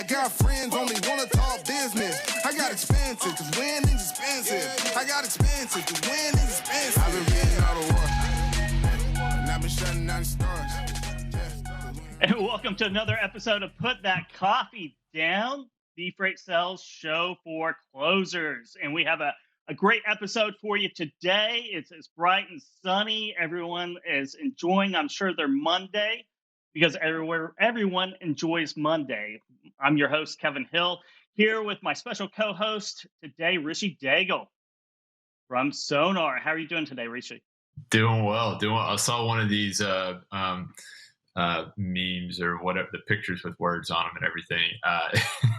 got friends only wanna talk business. I got expensive, cause winning's expensive. I got expensive, cause winning's expensive. I've been reading all the war, and I've been shutting down stars. And welcome to another episode of Put That Coffee Down, the Freight Sales Show for Closers. And we have a great episode for you today. It's bright and sunny. Everyone is enjoying, I'm sure, their Monday, because everyone enjoys Monday. I'm your host, Kevin Hill, here with my special co-host today, Richie Daigle from Sonar. How are you doing today, Richie? Doing well. I saw one of these memes or whatever, the pictures with words on them and everything.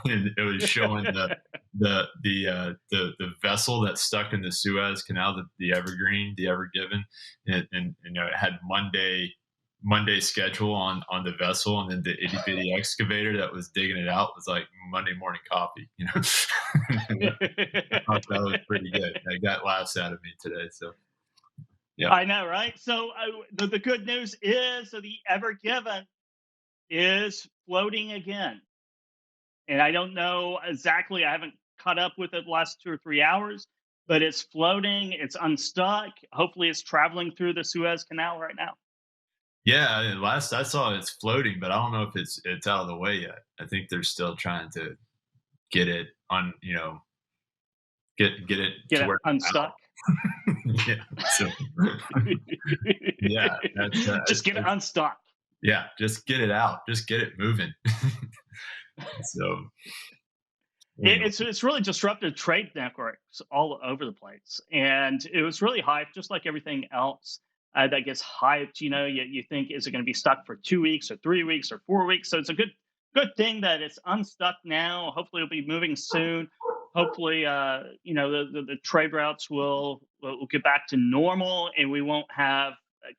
And it was showing the vessel that's stuck in the Suez Canal, the Evergreen, the Ever Given, and you know, it had Monday schedule on the vessel, and then the itty bitty excavator that was digging it out was like Monday morning coffee. You know, I thought that was pretty good. That laughs out of me today. So. Yeah, I know, right? So the good news is that the Ever Given is floating again. And I don't know exactly, I haven't caught up with it the last 2 or 3 hours, but it's floating, it's unstuck. Hopefully it's traveling through the Suez Canal right now. Yeah, last I saw it's floating, but I don't know if it's out of the way yet. I think they're still trying to get it on, you know, get it unstuck. Yeah. So, yeah. Just get it unstuck. Yeah. Just get it out. Just get it moving. So. It's really disrupted trade networks all over the place. And it was really hyped, just like everything else that gets hyped. You know, you think, is it going to be stuck for 2 weeks or 3 weeks or 4 weeks? So it's a good thing that it's unstuck now. Hopefully it'll be moving soon. Hopefully, you know, the trade routes will get back to normal, and we won't have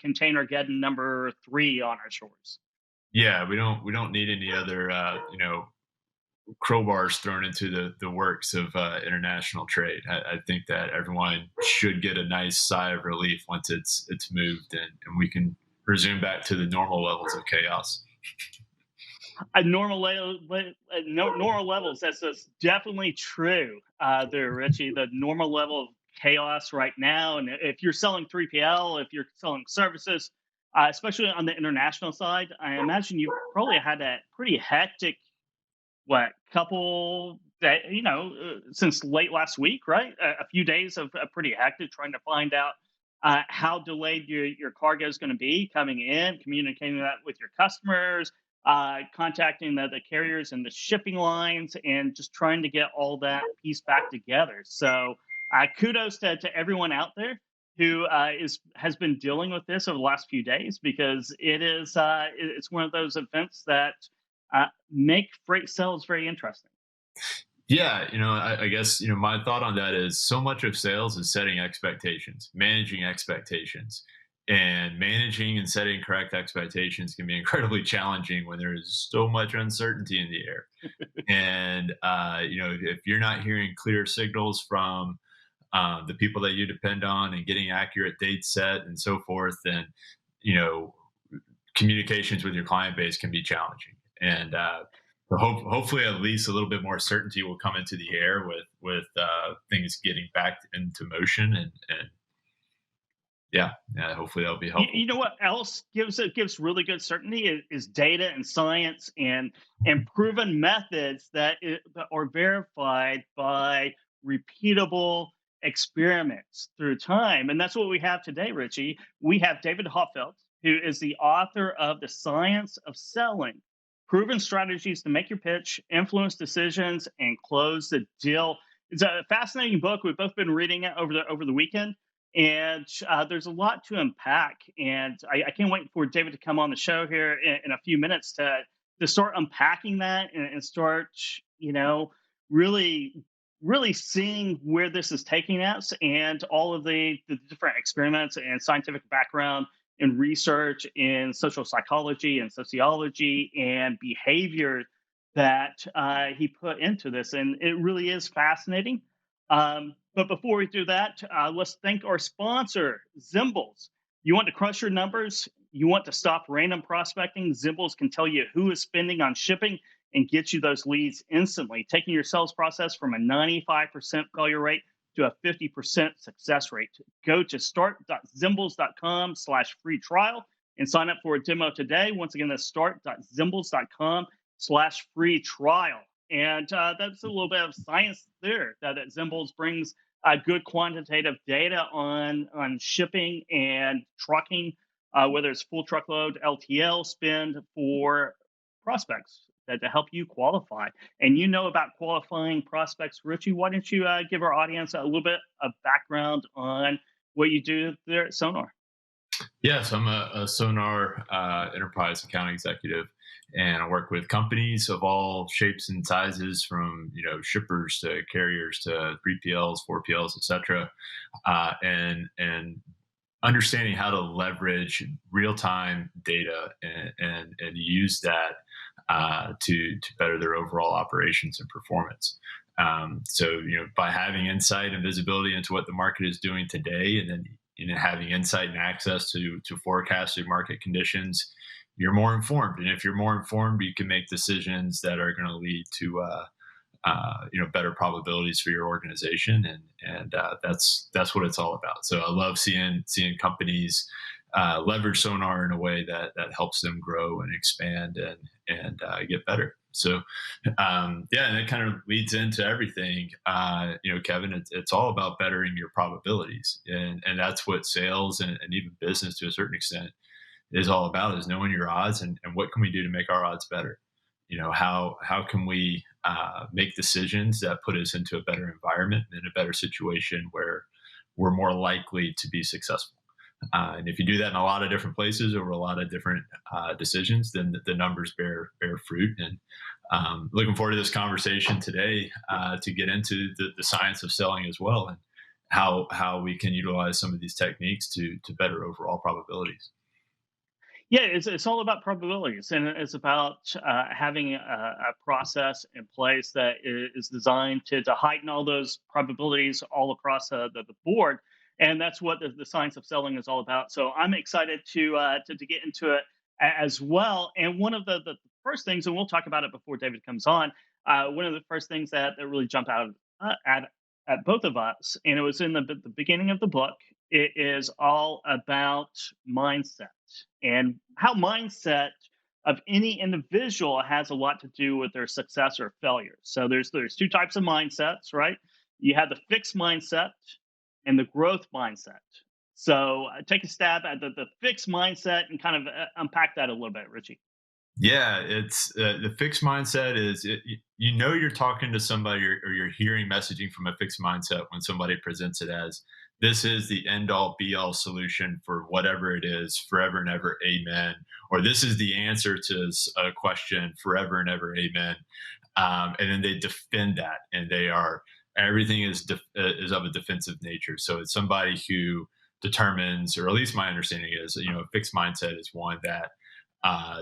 Containergeddon number 3 on our shores. Yeah, we don't need any other you know, crowbars thrown into the works of international trade. I think that everyone should get a nice sigh of relief once it's moved, and we can resume back to the normal levels of chaos. Normal levels. That's definitely true there, Richie. The normal level of chaos right now. And if you're selling 3PL, if you're selling services, especially on the international side, I imagine you probably had a pretty hectic, couple that, you know, since late last week, right? A few days of pretty hectic trying to find out how delayed your cargo is going to be coming in, communicating that with your customers, contacting the carriers and the shipping lines, and just trying to get all that piece back together. So kudos to everyone out there who has been dealing with this over the last few days, because it's one of those events that make freight sales very interesting. Yeah, you know, I guess, you know, my thought on that is so much of sales is setting expectations, managing expectations. And managing and setting correct expectations can be incredibly challenging when there is so much uncertainty in the air. And, you know, if you're not hearing clear signals from the people that you depend on and getting accurate dates set and so forth, then, you know, communications with your client base can be challenging. And hopefully at least a little bit more certainty will come into the air with things getting back into motion, and yeah, hopefully that'll be helpful. You know what else gives really good certainty is data and science and proven methods that are verified by repeatable experiments through time. And that's what we have today, Richie. We have David Hoffeld, who is the author of The Science of Selling: Proven Strategies to Make Your Pitch, Influence Decisions, and Close the Deal. It's a fascinating book. We've both been reading it over the weekend. And there's a lot to unpack, and I can't wait for David to come on the show here in a few minutes to start unpacking that and start, you know, really seeing where this is taking us, and all of the different experiments and scientific background and research in social psychology and sociology and behavior that he put into this. And it really is fascinating. But before we do that, let's thank our sponsor, Zimbles. You want to crush your numbers? You want to stop random prospecting? Zimbles can tell you who is spending on shipping and get you those leads instantly, taking your sales process from a 95% failure rate to a 50% success rate. Go to start.zimbles.com/free trial and sign up for a demo today. Once again, that's start.zimbles.com/free trial. And that's a little bit of science there that Zimbles brings good quantitative data on shipping and trucking, whether it's full truckload, LTL spend for prospects to help you qualify. And you know about qualifying prospects, Richie. Why don't you give our audience a little bit of background on what you do there at Sonar? Yes, I'm a Sonar enterprise account executive, and I work with companies of all shapes and sizes, from shippers to carriers to 3PLs, 4PLs, etc. And understanding how to leverage real time data and use that to better their overall operations and performance. So by having insight and visibility into what the market is doing today, and then having insight and access to forecasted market conditions, you're more informed. And if you're more informed, you can make decisions that are going to lead to better probabilities for your organization, and that's what it's all about. So I love seeing companies leverage Sonar in a way that helps them grow and expand and get better. So and it kind of leads into everything. Kevin, it's all about bettering your probabilities, and that's what sales and even business to a certain extent is all about, is knowing your odds and what can we do to make our odds better. How can we make decisions that put us into a better environment and a better situation where we're more likely to be successful. And if you do that in a lot of different places over a lot of different decisions, then the numbers bear fruit. And looking forward to this conversation today to get into the science of selling as well, and how we can utilize some of these techniques to better overall probabilities. Yeah, it's all about probabilities, and it's about having a process in place that is designed to heighten all those probabilities all across the board, and that's what the science of selling is all about. So I'm excited to get into it as well. And one of the first things, and we'll talk about it before David comes on. One of the first things that really jumped out at both of us, and it was in the beginning of the book. It is all about mindset, and how mindset of any individual has a lot to do with their success or failure. So there's two types of mindsets, right? You have the fixed mindset and the growth mindset. So take a stab at the fixed mindset and kind of unpack that a little bit, Richie. Yeah, it's the fixed mindset is you're talking to somebody, or you're hearing messaging from a fixed mindset when somebody presents it as, this is the end all be all solution for whatever it is, forever and ever, amen. Or this is the answer to a question, forever and ever, amen. And then they defend that, and everything is of a defensive nature. So it's somebody who determines, or at least my understanding is, a fixed mindset is one that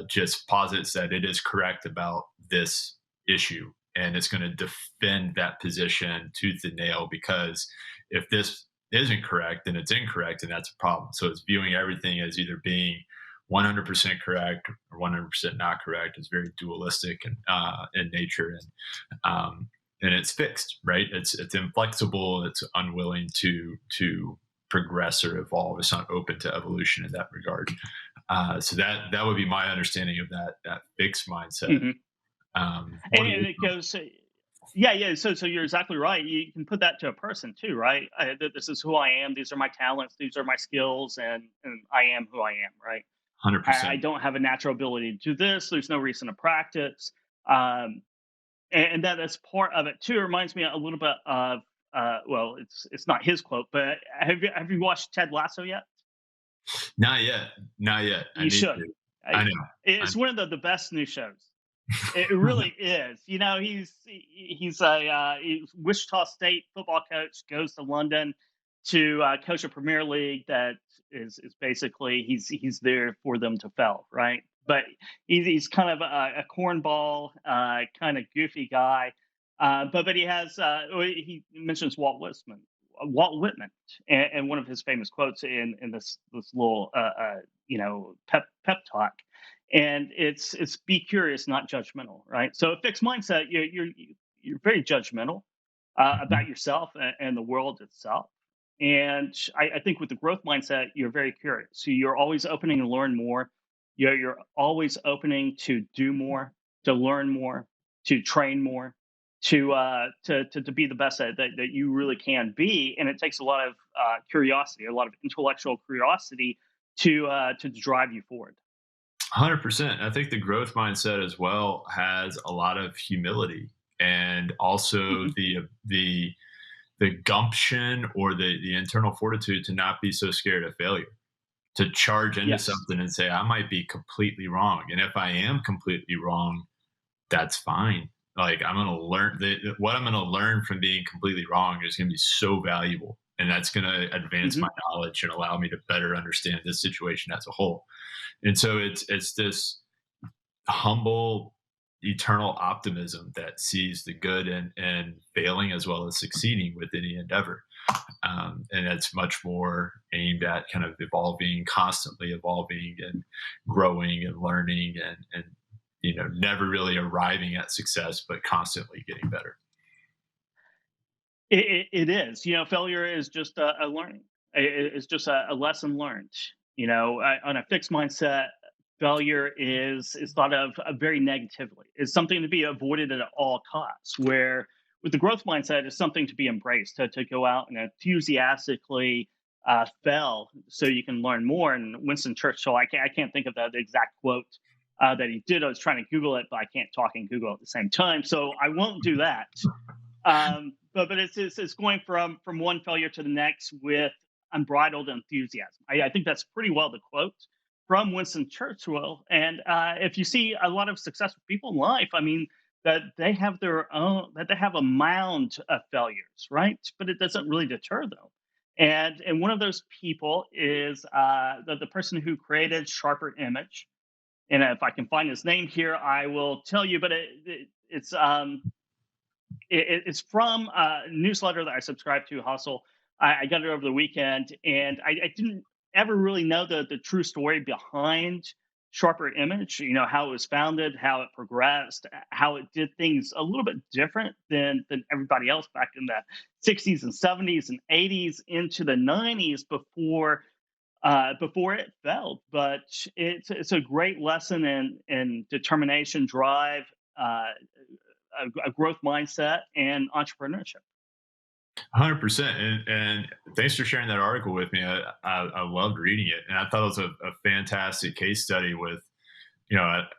just posits that it is correct about this issue, and it's going to defend that position tooth and nail, because if this isn't correct, then it's incorrect, and that's a problem. So it's viewing everything as either being 100% correct or 100% not correct. It's very dualistic in nature, and it's fixed, right? It's inflexible. It's unwilling to progress or evolve. It's not open to evolution in that regard. So that would be my understanding of that fixed mindset. Mm-hmm. And it goes, yeah. So you're exactly right. You can put that to a person too, right? This is who I am. These are my talents. These are my skills, and I am who I am, right? 100%. I don't have a natural ability to do this. There's no reason to practice, and that's part of it too. It reminds me a little bit of well, it's not his quote, but have you watched Ted Lasso yet? Not yet. You should. I know. It's one of the best new shows. It really is. He's a Wichita State football coach, goes to London to coach a Premier League that is basically he's there for them to fail, right? But he's kind of a cornball, kind of goofy guy. But he has he mentions Walt Whitman, and one of his famous quotes in this little pep talk And it's be curious, not judgmental, right? So a fixed mindset, you're very judgmental about yourself and the world itself. And I think with the growth mindset, you're very curious. So you're always opening to learn more. You're always opening to do more, to learn more, to train more, to be the best that you really can be. And it takes a lot of curiosity, a lot of intellectual curiosity to drive you forward. 100%. I think the growth mindset as well has a lot of humility, and also Hmm. the gumption or the internal fortitude to not be so scared of failure, to charge into Yes. something and say, I might be completely wrong. And if I am completely wrong, that's fine. Like, I'm going to learn what I'm going to learn from being completely wrong is going to be so valuable. And that's going to advance Hmm. my knowledge and allow me to better understand this situation as a whole. And so it's this humble, eternal optimism that sees the good and failing as well as succeeding with any endeavor. And it's much more aimed at kind of evolving, constantly evolving and growing and learning and never really arriving at success, but constantly getting better. It is. Failure is just a learning. It's just a lesson learned. On a fixed mindset, failure is thought of very negatively. It's something to be avoided at all costs. Where with the growth mindset, it's something to be embraced. To go out and enthusiastically fail so you can learn more. And Winston Churchill, I can't think of the exact quote that he did. I was trying to Google it, but I can't talk and Google at the same time, so I won't do that. But it's going from one failure to the next with unbridled enthusiasm. I think that's pretty well the quote from Winston Churchill. And if you see a lot of successful people in life, I mean, that they have their own, that they have a mound of failures, right? But it doesn't really deter them. And one of those people is the person who created Sharper Image. And if I can find his name here, I will tell you. But it's from a newsletter that I subscribe to, Hustle. I got it over the weekend, and I didn't ever really know the true story behind Sharper Image. How it was founded, how it progressed, how it did things a little bit different than everybody else back in the '60s and '70s and '80s into the '90s before it failed. But it's a great lesson in determination, drive, uh, a growth mindset, and entrepreneurship. 100%. And thanks for sharing that article with me. I loved reading it. And I thought it was a fantastic case study with,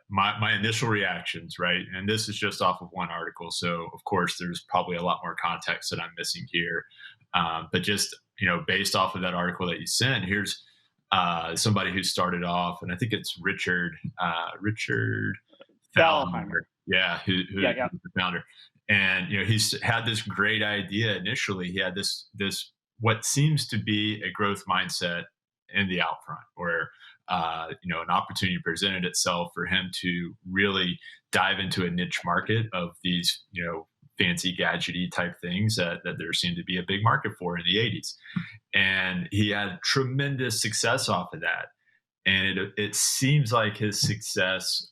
my initial reactions, right? And this is just off of one article. So, of course, there's probably a lot more context that I'm missing here. But just, based off of that article that you sent, here's somebody who started off, and I think it's Richard Bellheimer. Thalheimer. Yeah, Yeah, yeah. who's the founder. And he's had this great idea initially. He had this what seems to be a growth mindset in the out front, where an opportunity presented itself for him to really dive into a niche market of these fancy gadgety type things that there seemed to be a big market for in the 80s. And he had tremendous success off of that. And it seems like his success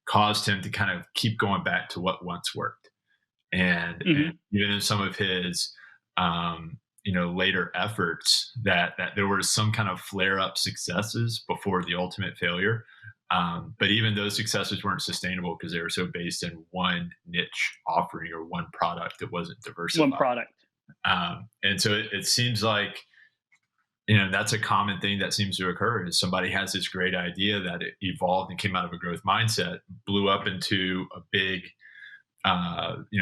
caused him to kind of keep going back to what once worked. And Hmm. even in some of his later efforts, that there was some kind of flare up successes before the ultimate failure. But even those successes weren't sustainable because they were so based in one niche offering or one product that wasn't One diversified. product. And so it seems like that's a common thing that seems to occur is somebody has this great idea that it evolved and came out of a growth mindset, blew up into a big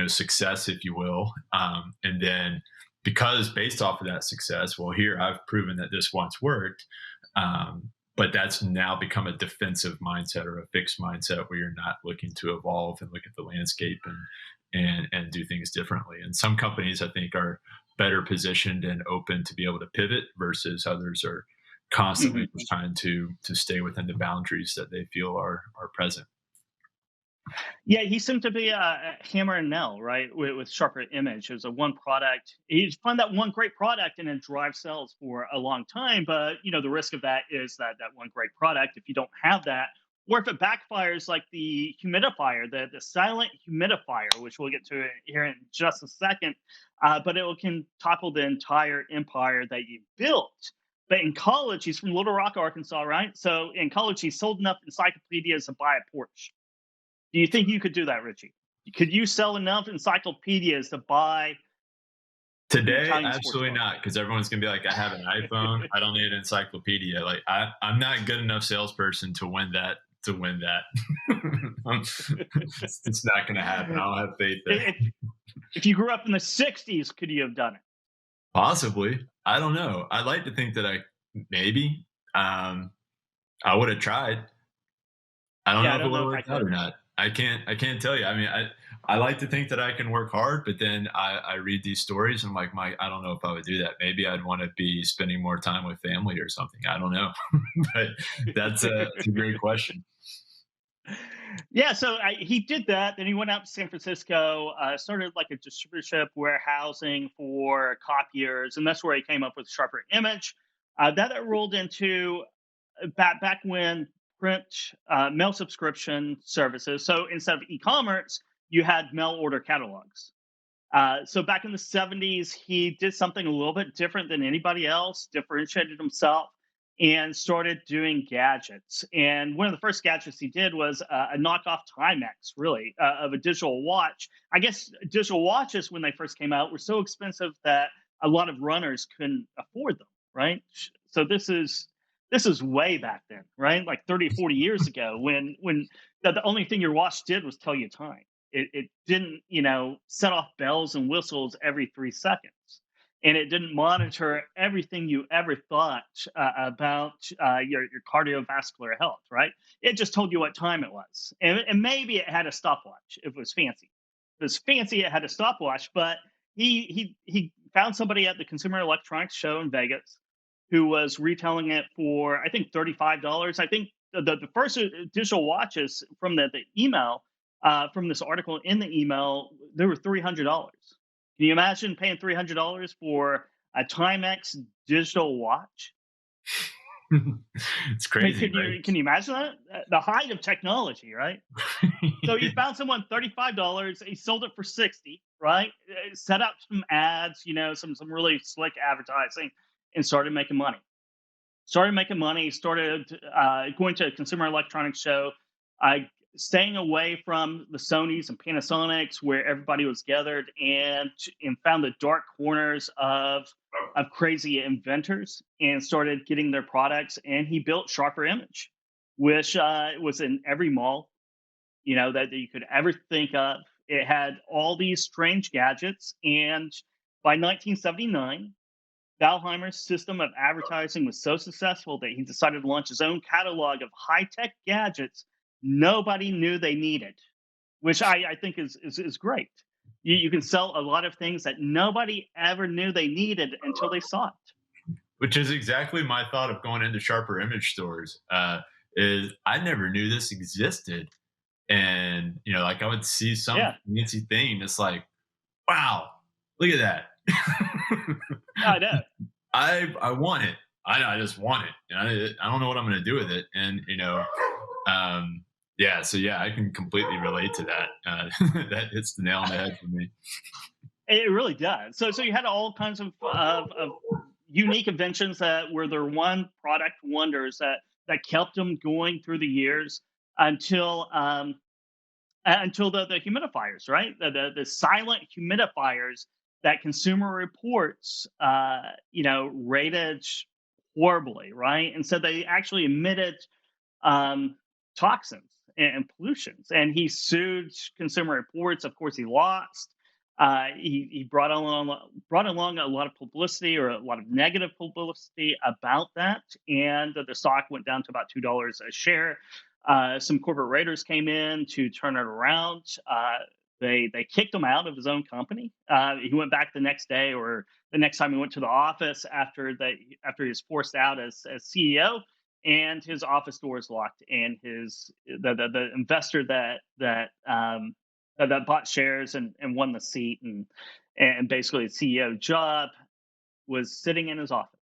success, if you will. And then because based off of that success, well, here I've proven that this once worked. But that's now become a defensive mindset or a fixed mindset where you're not looking to evolve and look at the landscape and do things differently. And some companies I think are better positioned and open to be able to pivot versus others are constantly Hmm. just trying to stay within the boundaries that they feel are present. Yeah, he seemed to be a hammer and nail, right? With Sharper Image, it was a one product. He's found that one great product and then drive sales for a long time. But the risk of that is that one great product, if you don't have that, or if it backfires like the humidifier, the silent humidifier, which we'll get to here in just a second, but it can topple the entire empire that you built. But in college, he's from Little Rock, Arkansas, right? So in college, he sold enough encyclopedias to buy a Porsche. Do you think you could do that, Richie? Could you sell enough encyclopedias to buy an Today, Italian sports absolutely car? not, because everyone's gonna be like, "I have an iPhone. I don't need an encyclopedia." Like, I'm not good enough salesperson to win that. To win that, it's not gonna happen. I don't have faith there. if, if you grew up in the 60s, could you have done it? Possibly, I don't know. I'd like to think that I maybe um, I would have tried. I don't Yeah, know I if it don't would know have if I worked out or could. not. I can't tell you. I mean, I like to think that I can work hard, but then I read these stories and I'm like, I don't know if I would do that. Maybe I'd want to be spending more time with family or something. I don't know, but that's a great question. Yeah, so he did that. Then he went out to San Francisco, started like a distributorship warehousing for copiers, and that's where he came up with Sharper Image. That rolled into back when print mail subscription services. So instead of e-commerce, you had mail order catalogs. So back in the 70s, he did something a little bit different than anybody else, differentiated himself, and started doing gadgets. And one of the first gadgets he did was a knockoff Timex, really, of a digital watch. I guess digital watches, when they first came out, were so expensive that a lot of runners couldn't afford them, right? So this is way back then, right? Like 30 or 40 years ago, when the only thing your watch did was tell you time. It didn't, set off bells and whistles every 3 seconds. And it didn't monitor everything you ever thought about your cardiovascular health, right? It just told you what time it was. And maybe it had a stopwatch if it was fancy. If it was fancy, it had a stopwatch, but he found somebody at the Consumer Electronics Show in Vegas who was retailing it for, I think, $35. I think the first digital watches from the email from this article in the email, they were $300. Can you imagine paying $300 for a Timex digital watch? It's I mean, crazy, can you imagine that? The height of technology, right? So he right? found someone $35. He sold it for 60, right? Set up some ads, some really slick advertising, and started making money. Started going to a Consumer Electronics Show, uh, staying away from the Sonys and Panasonics where everybody was gathered, and found the dark corners of crazy inventors and started getting their products. And he built Sharper Image, which was in every mall, that you could ever think of. It had all these strange gadgets, and by 1979, Valheimer's system of advertising was so successful that he decided to launch his own catalog of high-tech gadgets nobody knew they needed, which I think is great. You can sell a lot of things that nobody ever knew they needed until they saw it. Which is exactly my thought of going into Sharper Image stores. Is I never knew this existed, and like I would see some Yeah, fancy thing that's like, wow, look at that. I know. I want it. I just want it. I don't know what I'm going to do with it, and yeah. So yeah, I can completely relate to that. That hits the nail on the head for me. It really does. So you had all kinds of unique inventions that were their one product wonders that kept them going through the years until until the humidifiers, right? The silent humidifiers that Consumer Reports, rated horribly, right? And so they actually emitted um, toxins and pollutions. And he sued Consumer Reports. Of course, he lost. He brought along a lot of publicity, or a lot of negative publicity about that, and the stock went down to about $2 a share. Some corporate raiders came in to turn it around. They kicked him out of his own company. He went back the next day, or the next time he went to the office after he was forced out as CEO, and his office doors locked, and the investor that bought shares and won the seat, and basically the CEO job was sitting in his office.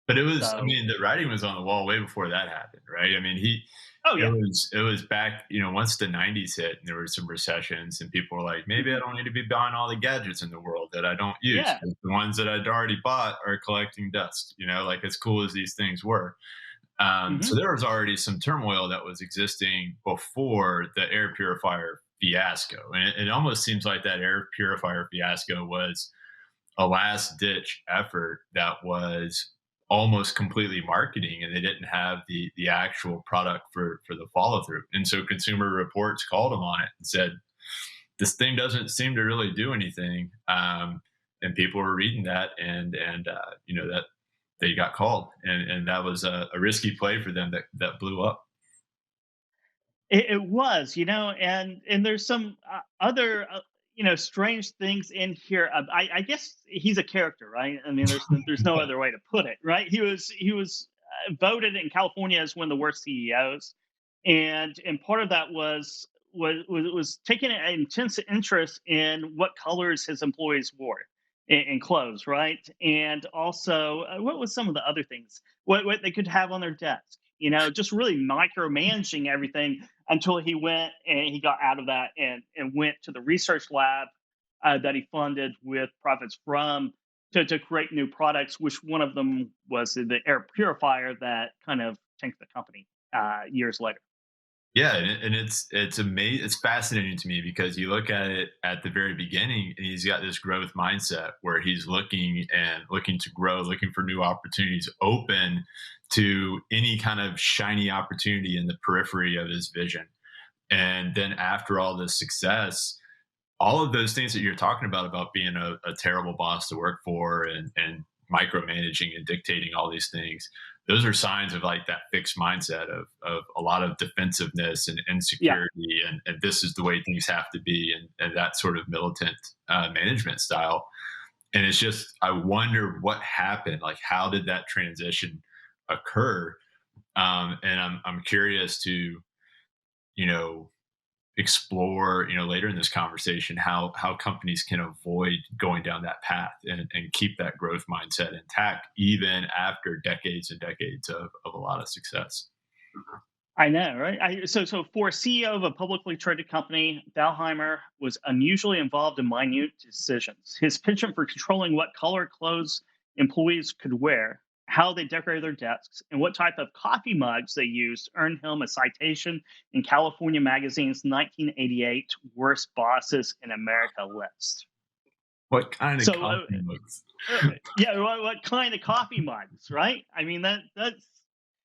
But it was, I So, mean, the writing was on the wall way before that happened, right? I mean, oh yeah. it was back, once the 90s hit and there were some recessions and people were like, maybe I Mhm. don't need to be buying all the gadgets in the world that I don't use. Yeah. 'Cause the ones that I'd already bought are collecting dust, like as cool as these things were. So Hmm. there was already some turmoil that was existing before the air purifier fiasco. And it almost seems like that air purifier fiasco was a last ditch effort that was almost completely marketing, and they didn't have the actual product for the follow through. And so Consumer Reports called them on it and said, this thing doesn't seem to really do anything. And people were reading that, and that they got called, and that was a risky play for them that blew up. It was, and there's some other, strange things in here. I guess he's a character, right? I mean, there's no other way to put it, right? He was voted in California as one of the worst CEOs, and part of that was taking an intense interest in what colors his employees wore in clothes, right? And also, what was some of the other things? What they could have on their desk? Just really micromanaging everything until he went and he got out of that and went to the research lab that he funded with profits from to create new products, which one of them was the air purifier that kind of tanked the company years later. Yeah, and it's amazing. It's fascinating to me because you look at it at the very beginning, and he's got this growth mindset where he's looking to grow, looking for new opportunities, open to any kind of shiny opportunity in the periphery of his vision. And then after all this success, all of those things that you're talking about being a terrible boss to work for, and micromanaging and dictating all these things, those are signs of like that fixed mindset of a lot of defensiveness and Yeah. insecurity, and this is the way things have to be, and that sort of militant management style. And it's just, I wonder what happened, like how did that transition occur? And I'm curious to, you know explore, later in this conversation, how companies can avoid going down that path, and keep that growth mindset intact even after decades and decades of a lot of success. I know, right? So for a CEO of a publicly traded company, Dalheimer was unusually involved in minute decisions. His penchant for controlling what color clothes employees could wear, how they decorated their desks, and what type of coffee mugs they used earned him a citation in California Magazine's 1988 Worst Bosses in America list. What kind of So, coffee mugs? uh, yeah, what kind of coffee mugs, right? I mean, that's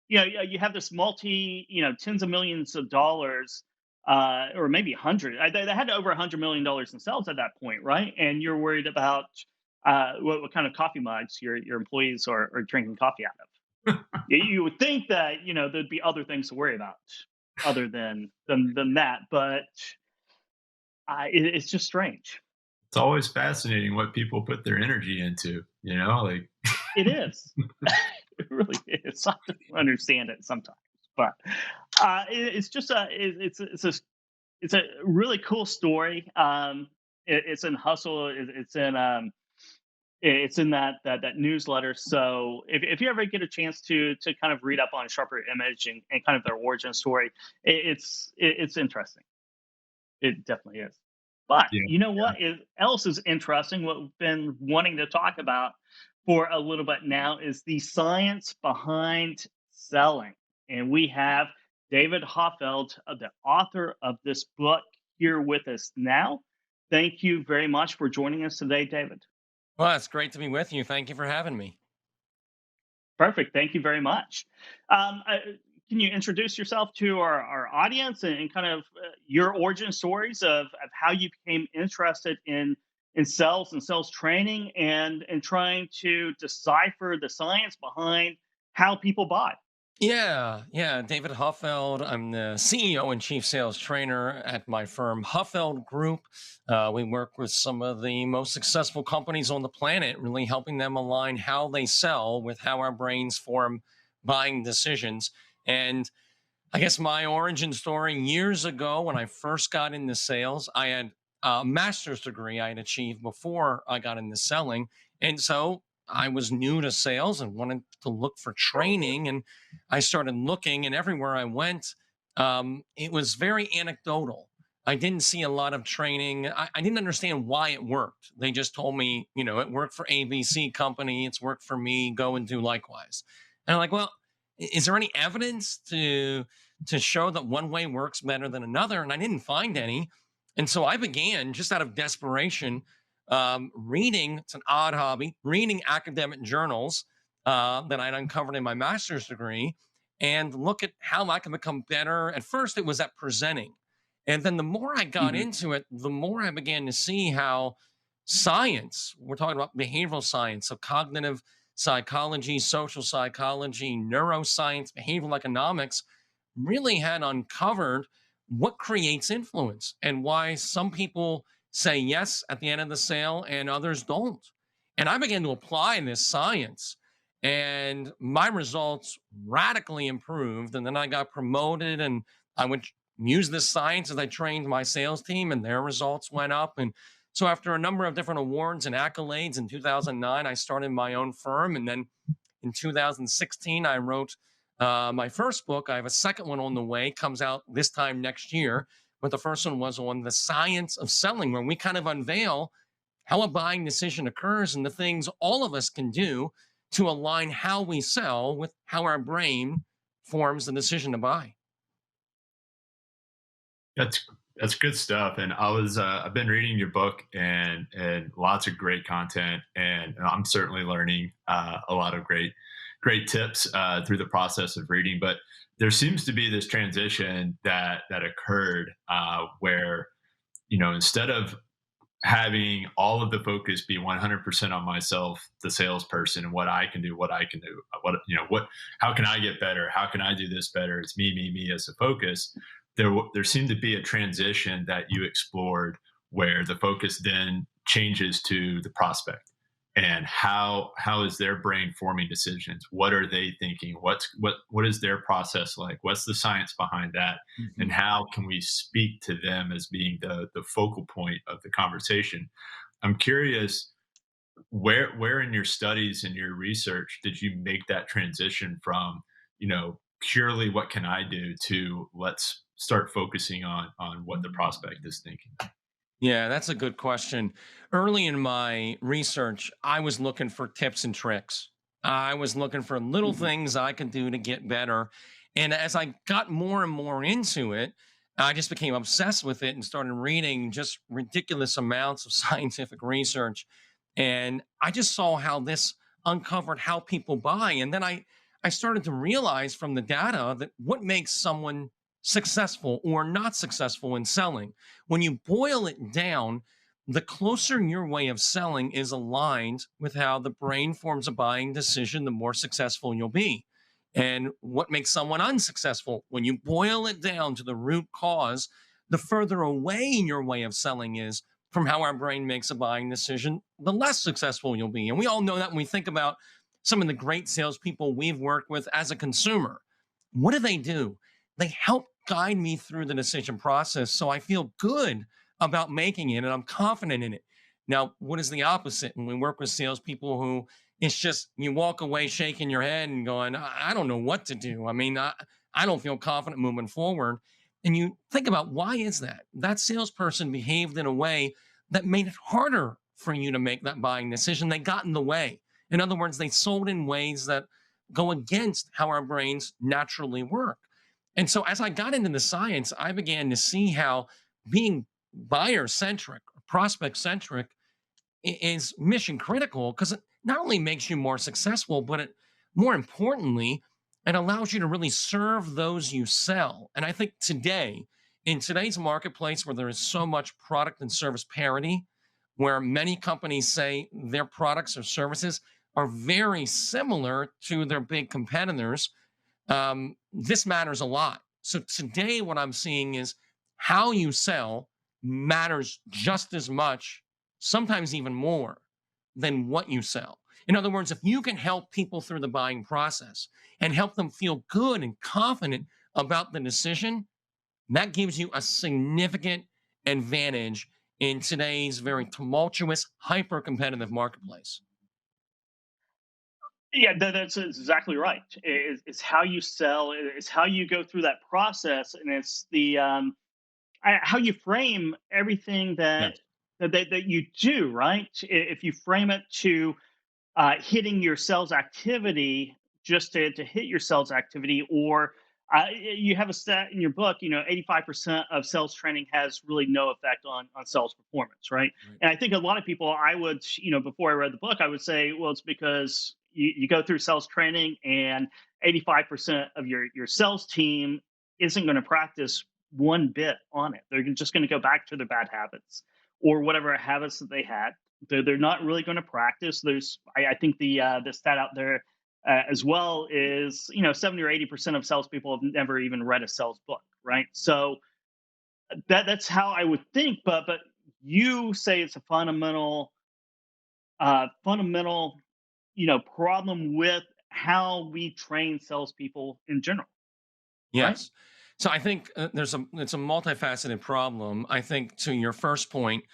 you have this tens of millions of dollars, or maybe They had over $100 million in sales at that point, right? And you're worried about what kind of coffee mugs your employees are drinking coffee out of. You would think that there'd be other things to worry about other than that, but it's just strange. It's always fascinating what people put their energy into, like. It is. It really is. I don't understand it sometimes, but it's just it's a really cool story. It's in Hustle. It's in that newsletter. So if you ever get a chance to kind of read up on Sharper Image and kind of their origin story, it's interesting. It definitely is. But Yeah. you know else is interesting? What we've been wanting to talk about for a little bit now is the science behind selling. And we have David Hoffeld, the author of this book, here with us now. Thank you very much for joining us today, David. Well, it's great to be with you. Thank you for having me. Perfect. Thank you very much. Can you introduce yourself to our audience and kind of your origin stories of how you became interested in sales and sales training and trying to decipher the science behind how people buy? Yeah. David Hoffeld. I'm the CEO and Chief Sales Trainer at my firm, Hoffeld Group. We work with some of the most successful companies on the planet, really helping them align how they sell with how our brains form buying decisions. And I guess my origin story years ago, when I first got into sales, I had a master's degree I had achieved before I got into selling. And so I was new to sales and wanted to look for training. And I started looking, and everywhere I went, it was very anecdotal. I didn't see a lot of training. I didn't understand why it worked. They just told me, it worked for ABC company. It's worked for me. Go and do likewise. And I'm like, well, is there any evidence to show that one way works better than another? And I didn't find any. And so I began, just out of desperation, reading. It's an odd hobby, reading academic journals that I'd uncovered in my master's degree, and look at how I can become better. At first, it was at presenting. And then the more I got Mhm. into it, the more I began to see how science, we're talking about behavioral science, so cognitive psychology, social psychology, neuroscience, behavioral economics, really had uncovered what creates influence and why some people say yes at the end of the sale and others don't. And I began to apply this science, and my results radically improved. And then I got promoted, and I would use this science as I trained my sales team, and their results went up. And so, after a number of different awards and accolades in 2009, I started my own firm. And then in 2016, I wrote my first book. I have a second one on the way, comes out this time next year. But the first one was on the science of selling, where we kind of unveil how a buying decision occurs and the things all of us can do to align how we sell with how our brain forms the decision to buy. That's that's good stuff. And I've been reading your book, and lots of great content, and I'm certainly learning a lot of great tips through the process of reading. But there seems to be this transition that occurred where instead of having all of the focus be 100% on myself, the salesperson, and what I can do, how can I get better? How can I do this better? It's me as a focus. There seemed to be a transition that you explored where the focus then changes to the prospect, and how is their brain forming decisions? What are they thinking? What is their process like? What's the science behind that? And Mhm. how can we speak to them as being the focal point of the conversation? I'm curious, where in your studies and your research did you make that transition from, purely what can I do, to let's start focusing on what the prospect is thinking? Yeah, that's a good question. Early in my research, I was looking for tips and tricks. I was looking for little Mhm. things I could do to get better. And as I got more and more into it, I just became obsessed with it and started reading just ridiculous amounts of scientific research. And I just saw how this uncovered how people buy. And then I started to realize from the data that what makes someone successful or not successful in selling, when you boil it down, the closer your way of selling is aligned with how the brain forms a buying decision, the more successful you'll be. And what makes someone unsuccessful, when you boil it down to the root cause, the further away your way of selling is from how our brain makes a buying decision, the less successful you'll be. And we all know that when we think about some of the great salespeople we've worked with as a consumer. What do? They help guide me through the decision process so I feel good about making it and I'm confident in it. Now, what is the opposite? When we work with salespeople who it's just you walk away shaking your head and going, I don't know what to do. I mean, I don't feel confident moving forward. And you think about why is that? That salesperson behaved in a way that made it harder for you to make that buying decision. They got in the way. In other words, they sold in ways that go against how our brains naturally work. And so as I got into the science, I began to see how being buyer centric, prospect centric is mission critical because it not only makes you more successful, but it more importantly, it allows you to really serve those you sell. And I think today, in today's marketplace where there is so much product and service parity, where many companies say their products or services are very similar to their big competitors, this matters a lot. So today, what I'm seeing is how you sell matters just as much, sometimes even more, than what you sell. In other words, if you can help people through the buying process and help them feel good and confident about the decision, that gives you a significant advantage in today's very tumultuous, hyper competitive marketplace. Yeah, that's exactly right. It's how you sell. It's how you go through that process, and it's the how you frame everything Yes. that you do. Right? If you frame it to hitting your sales activity just to hit your sales activity, or you have a stat in your book, 85% of sales training has really no effect on sales performance, right? Right. And I think a lot of people, I would, before I read the book, I would say, well, it's because you go through sales training and 85% of your sales team isn't going to practice one bit on it. They're just going to go back to their bad habits or whatever habits that they had. They're not really going to practice. I think the stat out there as well is 70 or 80% of salespeople have never even read a sales book, right? So that's how I would think. But you say it's a fundamental problem with how we train salespeople in general, right? Yes. So I think it's a multifaceted problem. I think to your first point,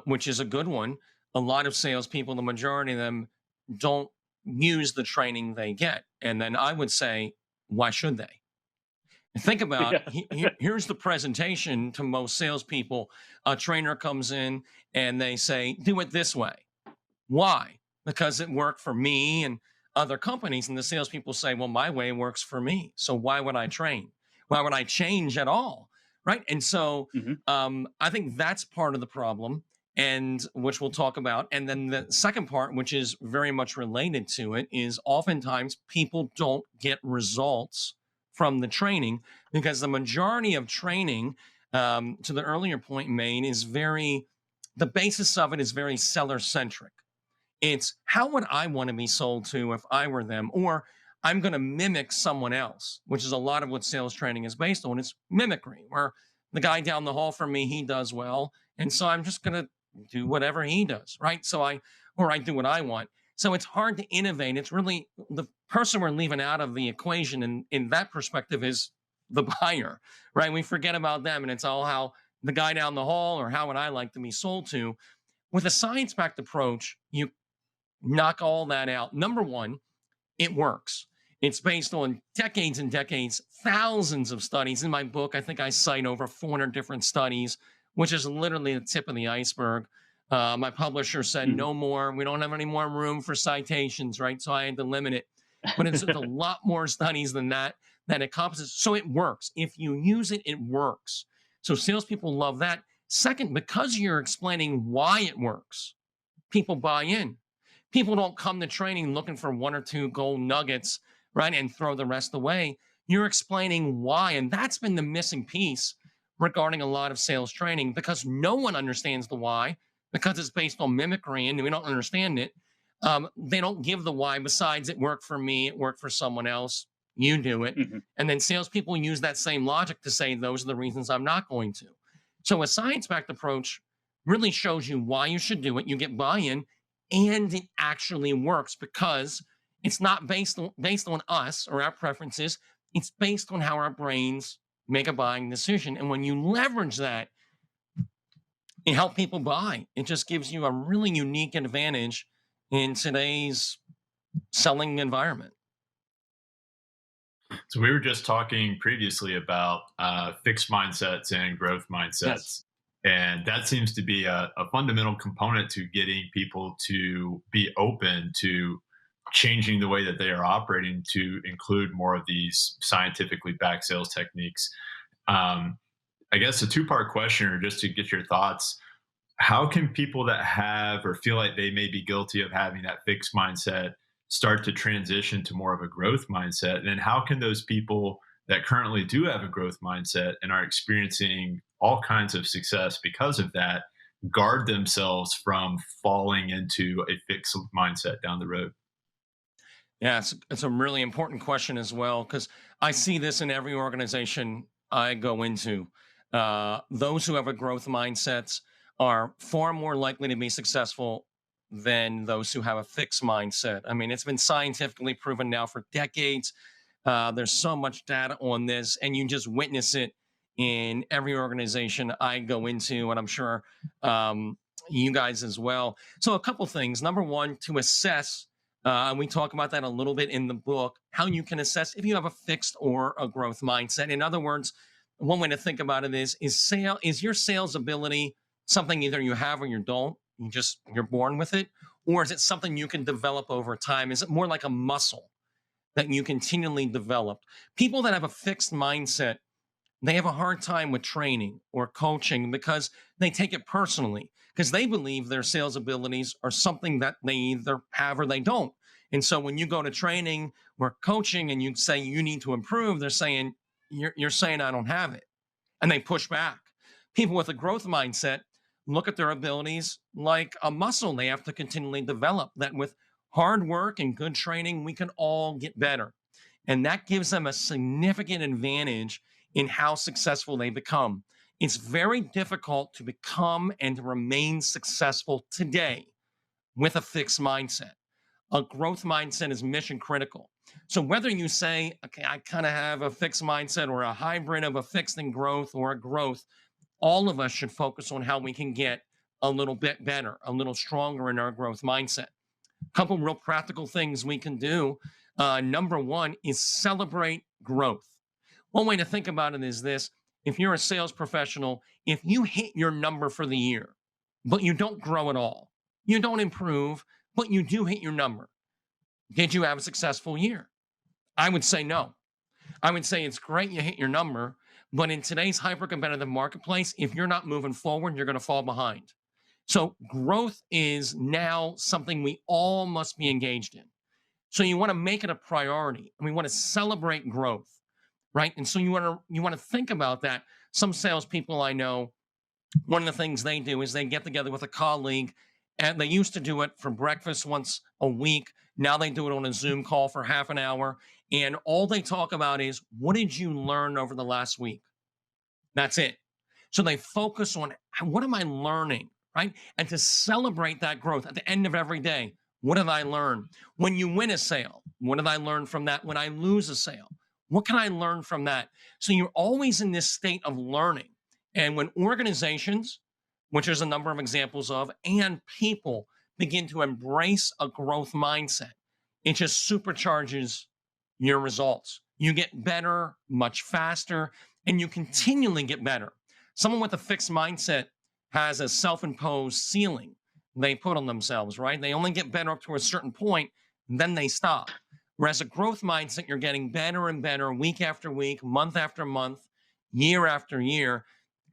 which is a good one, a lot of salespeople, the majority of them, don't use the training they get. And then I would say, why should they? Think about Yeah. here's the presentation to most salespeople. A trainer comes in and they say, do it this way. Why? Because it worked for me and other companies. And the salespeople say, well, my way works for me. So why would I train? Why would I change at all? Right. And so Mhm. I think that's part of the problem, and which we'll talk about. And then the second part, which is very much related to it, is oftentimes people don't get results from the training because the majority of training, to the earlier point made, is the basis of it is very seller centric. It's how would I want to be sold to if I were them? Or I'm going to mimic someone else, which is a lot of what sales training is based on. It's mimicry, where the guy down the hall from me, he does well. And so I'm just going to do whatever he does, right? Or I do what I want. So it's hard to innovate. It's really the person we're leaving out of the equation. And in that perspective is the buyer, right? We forget about them and it's all how the guy down the hall or how would I like to be sold to. With a science-backed approach, you knock all that out. Number one, it works. It's based on decades and decades, thousands of studies. In my book, I think I cite over 400 different studies, which is literally the tip of the iceberg. My publisher said, Mhm. no more. We don't have any more room for citations, right? So I had to limit it. But it's a lot more studies than that encompasses. So it works. If you use it, it works. So salespeople love that. Second, because you're explaining why it works, people buy in. People don't come to training looking for one or two gold nuggets, right? And throw the rest away. You're explaining why. And that's been the missing piece regarding a lot of sales training because no one understands the why because it's based on mimicry and we don't understand it. They don't give the why besides it worked for me, it worked for someone else. You do it. Mhm. And then salespeople use that same logic to say, those are the reasons I'm not going to. So a science backed approach really shows you why you should do it. You get buy in and it actually works because it's not based on us or our preferences. It's based on how our brains make a buying decision. And when you leverage that and help people buy, it just gives you a really unique advantage in today's selling environment. So we were just talking previously about fixed mindsets and growth Yes. mindsets. And that seems to be a fundamental component to getting people to be open to changing the way that they are operating to include more of these scientifically backed sales techniques. Um, I guess a two-part question, or just to get your thoughts, how can people that have or feel like they may be guilty of having that fixed mindset start to transition to more of a growth mindset? And then how can those people that currently do have a growth mindset and are experiencing all kinds of success because of that guard themselves from falling into a fixed mindset down the road? Yeah, it's a really important question as well because I see this in every organization I go into. Those who have a growth mindset are far more likely to be successful than those who have a fixed mindset. I mean, it's been scientifically proven now for decades. There's so much data on this, and you just witness it in every organization I go into, and I'm sure you guys as well. So, a couple things. Number one, to assess And we talk about that a little bit in the book, how you can assess if you have a fixed or a growth mindset. In other words, one way to think about it is your sales ability something either you have or you don't, you're born with it, or is it something you can develop over time? Is it more like a muscle that you continually develop? People that have a fixed mindset, they have a hard time with training or coaching because they take it personally, because they believe their sales abilities are something that they either have or they don't. And so when you go to training or coaching and you say you need to improve, they're saying, you're saying I don't have it. And they push back. People with a growth mindset look at their abilities like a muscle they have to continually develop, that with hard work and good training, we can all get better. And that gives them a significant advantage in how successful they become. It's very difficult to become and to remain successful today with a fixed mindset. A growth mindset is mission critical. So whether you say, okay, I kind of have a fixed mindset or a hybrid of a fixed and growth or a growth, all of us should focus on how we can get a little bit better, a little stronger in our growth mindset. A couple real practical things we can do. Number one is celebrate growth. One way to think about it is this: if you're a sales professional, if you hit your number for the year, but you don't grow at all, you don't improve, but you do hit your number, did you have a successful year? I would say no. I would say it's great you hit your number, but in today's hyper competitive marketplace, if you're not moving forward, you're going to fall behind. So growth is now something we all must be engaged in. So you want to make it a priority, and we want to celebrate growth, right? And so you want to think about that. Some salespeople I know, one of the things they do is they get together with a colleague, and they used to do it for breakfast once a week. Now they do it on a Zoom call for half an hour. And all they talk about is, what did you learn over the last week? That's it. So they focus on, what am I learning, right? And to celebrate that growth at the end of every day. What did I learn? When you win a sale, what did I learn from that? When I lose a sale, what can I learn from that? So you're always in this state of learning. And when organizations, which there's a number of examples of, and people begin to embrace a growth mindset, it just supercharges your results. You get better much faster, and you continually get better. Someone with a fixed mindset has a self-imposed ceiling they put on themselves, right? They only get better up to a certain point, then they stop. Whereas a growth mindset, you're getting better and better week after week, month after month, year after year.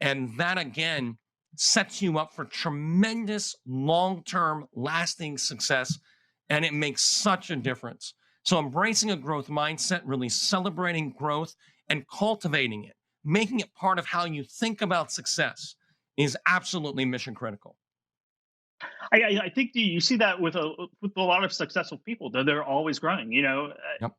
And that, again, sets you up for tremendous long-term lasting success. And it makes such a difference. So embracing a growth mindset, really celebrating growth and cultivating it, making it part of how you think about success, is absolutely mission critical. I think you see that with a lot of successful people. They're always growing. Yep.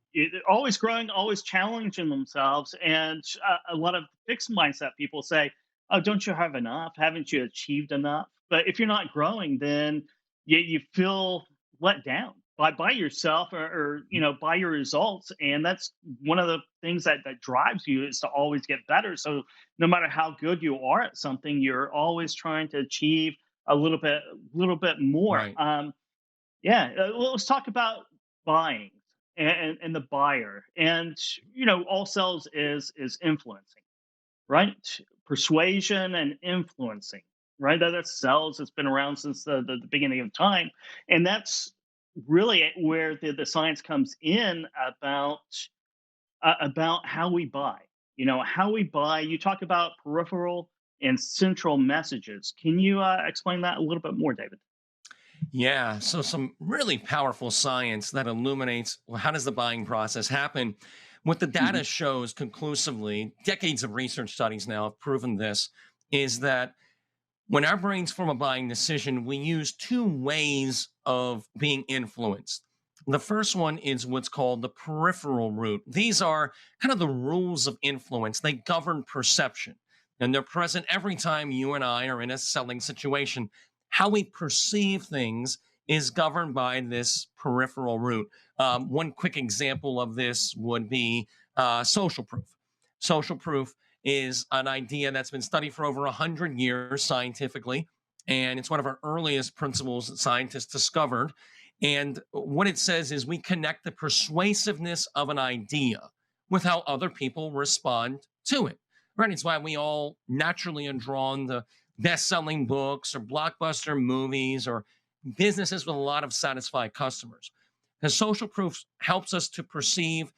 Always growing, always challenging themselves. And a lot of fixed mindset people say, "Oh, don't you have enough? Haven't you achieved enough?" But if you're not growing, then you feel let down by yourself or by your results. And that's one of the things that drives you, is to always get better. So no matter how good you are at something, you're always trying to achieve a little bit more. Right. Well, let's talk about buying and the buyer. And all sales is influencing, right? Persuasion and influencing, right? That's sales. It's been around since the beginning of time, and that's really where the science comes in about how we buy. How we buy. You talk about peripheral and central messages. Can you explain that a little bit more, David? Yeah. So some really powerful science that illuminates, well, how does the buying process happen? What the Mhm. data shows conclusively, decades of research studies now have proven this, is that when our brains form a buying decision, we use two ways of being influenced. The first one is what's called the peripheral route. These are kind of the rules of influence. They govern perception, and they're present every time you and I are in a selling situation. How we perceive things is governed by this peripheral route. One quick example of this would be social proof. Social proof is an idea that's been studied for over 100 years scientifically, and it's one of our earliest principles that scientists discovered. And what it says is we connect the persuasiveness of an idea with how other people respond to it. Right? It's why we all naturally are drawn to best-selling books or blockbuster movies or businesses with a lot of satisfied customers. Because social proof helps us to perceive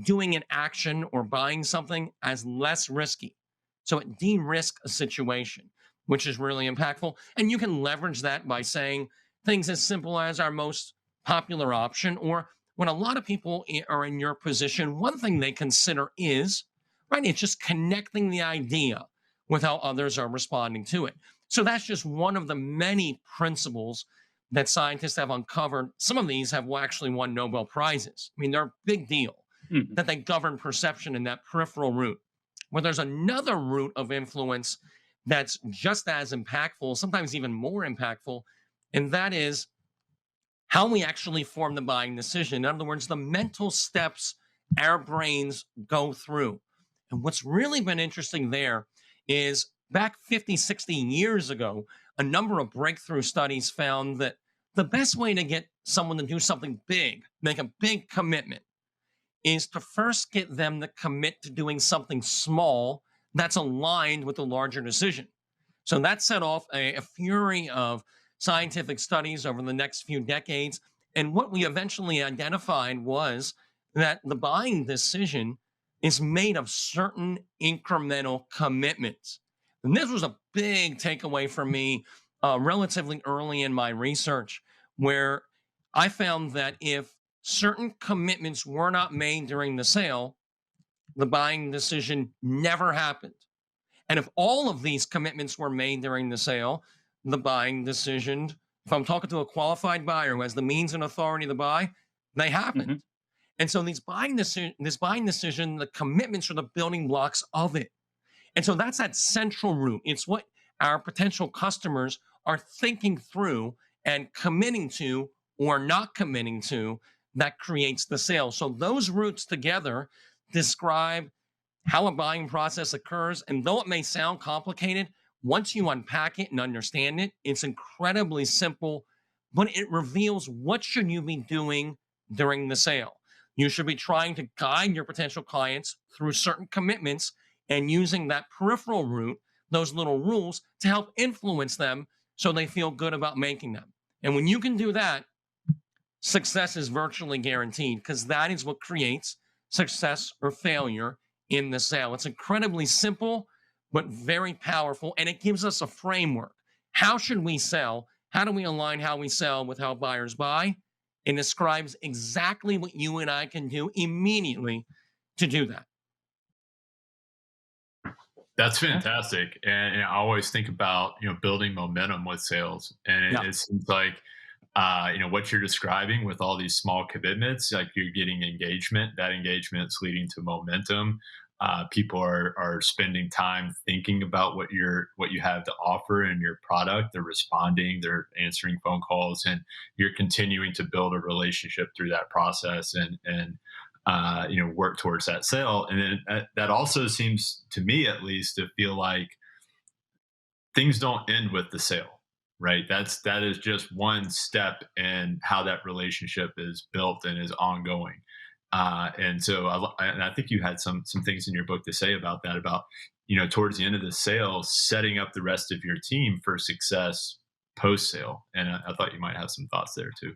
doing an action or buying something as less risky. So it de-risks a situation, which is really impactful. And you can leverage that by saying things as simple as our most popular option, or when a lot of people are in your position, one thing they consider is, right, it's just connecting the idea with how others are responding to it. So that's just one of the many principles that scientists have uncovered. Some of these have actually won Nobel Prizes. I mean, they're a big deal that they govern perception in that peripheral route. Where there's another route of influence that's just as impactful, sometimes even more impactful, and that is how we actually form the buying decision. In other words, the mental steps our brains go through. And what's really been interesting there is back 50, 60 years ago, a number of breakthrough studies found that the best way to get someone to do something big, make a big commitment, is to first get them to commit to doing something small that's aligned with the larger decision. So that set off a fury of scientific studies over the next few decades. And what we eventually identified was that the buying decision is made of certain incremental commitments. And this was a big takeaway for me relatively early in my research, where I found that if certain commitments were not made during the sale, the buying decision never happened. And if all of these commitments were made during the sale, the buying decision, if I'm talking to a qualified buyer who has the means and authority to buy, they happened. Mhm. And so this buying decision, the commitments are the building blocks of it. And so that's that central route. It's what our potential customers are thinking through and committing to or not committing to that creates the sale. So those routes together describe how a buying process occurs. And though it may sound complicated, once you unpack it and understand it, it's incredibly simple, but it reveals what should you be doing during the sale. You should be trying to guide your potential clients through certain commitments and using that peripheral route, those little rules, to help influence them so they feel good about making them. And when you can do that, success is virtually guaranteed, because that is what creates success or failure in the sale. It's incredibly simple, but very powerful, and it gives us a framework. How should we sell? How do we align how we sell with how buyers buy? It describes exactly what you and I can do immediately to do that. That's fantastic. And I always think about, building momentum with sales. And Yeah. it seems like, what you're describing with all these small commitments, like you're getting engagement, that engagement's leading to momentum. People are spending time thinking about what you have to offer and your product. They're responding, they're answering phone calls, and you're continuing to build a relationship through that process and work towards that sale. And then that also seems to me, at least, to feel like things don't end with the sale, right? That is just one step in how that relationship is built and is ongoing. And so I think you had some things in your book to say about that, about, towards the end of the sale, setting up the rest of your team for success post sale. And I thought you might have some thoughts there too.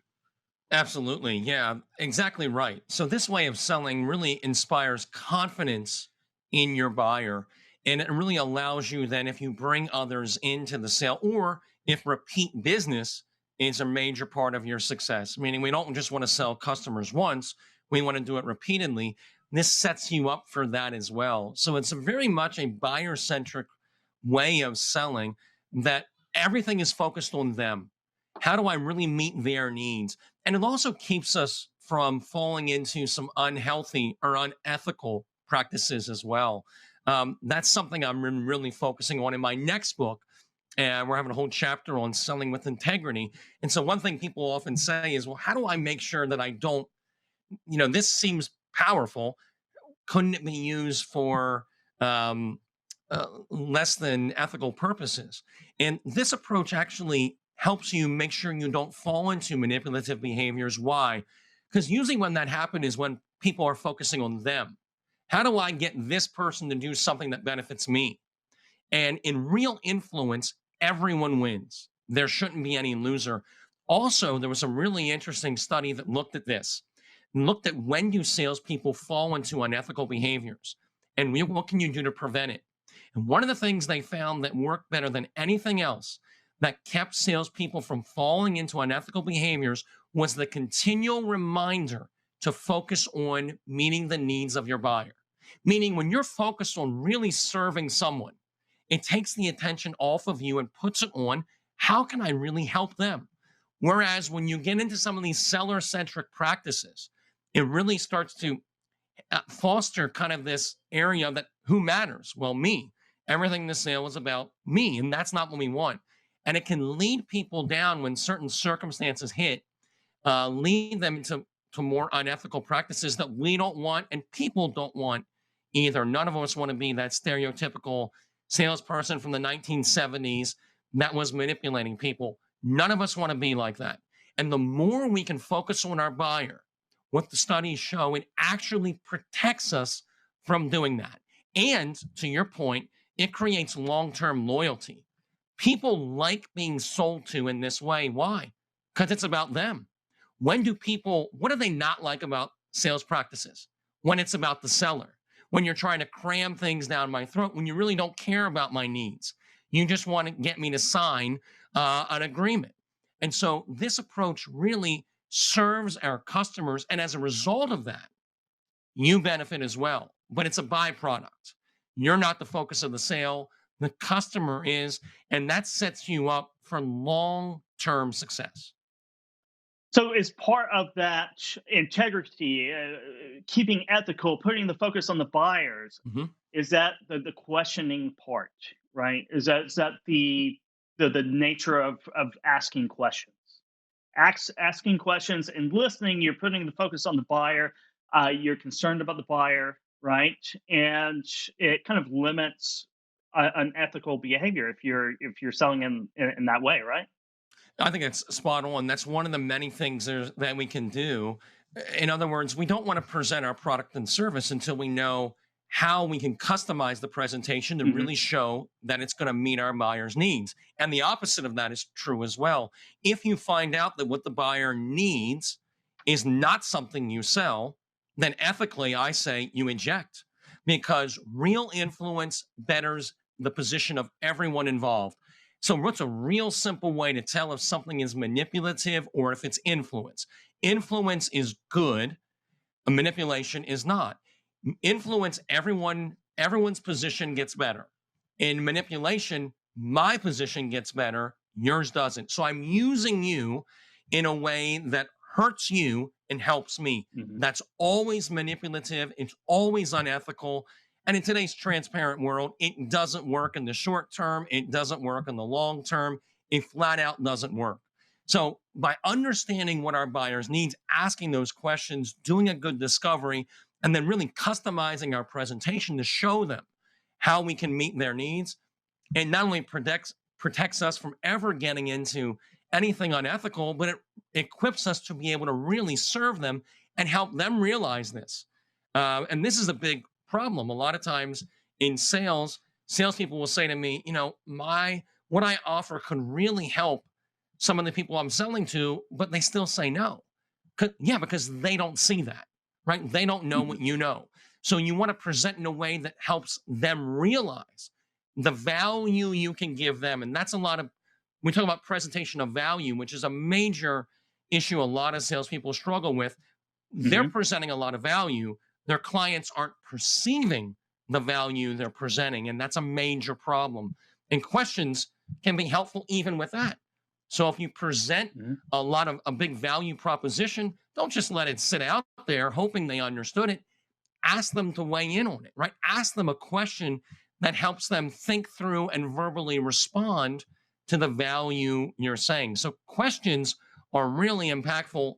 Absolutely. Yeah, exactly right. So this way of selling really inspires confidence in your buyer. And it really allows you then, if you bring others into the sale, or if repeat business is a major part of your success, meaning we don't just want to sell customers once, we want to do it repeatedly. This sets you up for that as well. So it's very much a buyer centric way of selling, that everything is focused on them. How do I really meet their needs? And it also keeps us from falling into some unhealthy or unethical practices as well. That's something I'm really focusing on in my next book. And we're having a whole chapter on selling with integrity. And so one thing people often say is, well, how do I make sure that I don't, this seems powerful. Couldn't it be used for less than ethical purposes? And this approach actually helps you make sure you don't fall into manipulative behaviors. Why? Because usually when that happens is when people are focusing on them. How do I get this person to do something that benefits me? And in real influence, everyone wins. There shouldn't be any loser. Also, there was a really interesting study that looked at this, looked at when do salespeople fall into unethical behaviors, and what can you do to prevent it? And one of the things they found that worked better than anything else that kept salespeople from falling into unethical behaviors was the continual reminder to focus on meeting the needs of your buyer. Meaning, when you're focused on really serving someone, it takes the attention off of you and puts it on, how can I really help them? Whereas when you get into some of these seller-centric practices, it really starts to foster kind of this area that who matters? Well, me. Everything in the sale is about me, and that's not what we want. And it can lead people down when certain circumstances hit, lead them into more unethical practices that we don't want and people don't want either. None of us want to be that stereotypical salesperson from the 1970s that was manipulating people. None of us want to be like that. And the more we can focus on our buyer, what the studies show, it actually protects us from doing that. And to your point, it creates long-term loyalty. People like being sold to in this way. Why? Because it's about them. What do they not like about sales practices? When it's about the seller, when you're trying to cram things down my throat, when you really don't care about my needs. You just want to get me to sign an agreement. And so this approach really serves our customers. And as a result of that, you benefit as well. But it's a byproduct. You're not the focus of the sale. The customer is, and that sets you up for long-term success. So is part of that integrity, keeping ethical, putting the focus on the buyers, is that the questioning part, right? Is that the nature of asking questions? Asking questions and listening, you're putting the focus on the buyer. You're concerned about the buyer, right? And it kind of limits unethical behavior if you're selling in that way, right? I think that's spot on. That's one of the many things that we can do. In other words, we don't want to present our product and service until we know how we can customize the presentation to really show that it's going to meet our buyer's needs. And the opposite of that is true as well. If you find out that what the buyer needs is not something you sell, then ethically, I say you eject, because real influence betters the position of everyone involved. So what's a real simple way to tell if something is manipulative or if it's influence? Influence is good. Manipulation is not. Influence, everyone's position gets better. In manipulation, my position gets better, yours doesn't. So I'm using you in a way that hurts you and helps me. That's always manipulative. It's always unethical. And in today's transparent world, it doesn't work in the short term. It doesn't work in the long term. It flat out doesn't work. So by understanding what our buyers needs, asking those questions, doing a good discovery, and then really customizing our presentation to show them how we can meet their needs, it not only protects us from ever getting into anything unethical, but it equips us to be able to really serve them and help them realize this. And this is a big problem. A lot of times in salespeople will say to me, what I offer could really help some of the people I'm selling to, but they still say no. Because they don't see that, right? They don't know what you know. So you want to present in a way that helps them realize the value you can give them. And that's we talk about presentation of value, which is a major issue a lot of salespeople struggle with. They're presenting a lot of value. Their clients aren't perceiving the value they're presenting, and that's a major problem. And questions can be helpful even with that. So if you present a big value proposition, don't just let it sit out there hoping they understood it. Ask them to weigh in on it, right? Ask them a question that helps them think through and verbally respond to the value you're saying. So questions are really impactful,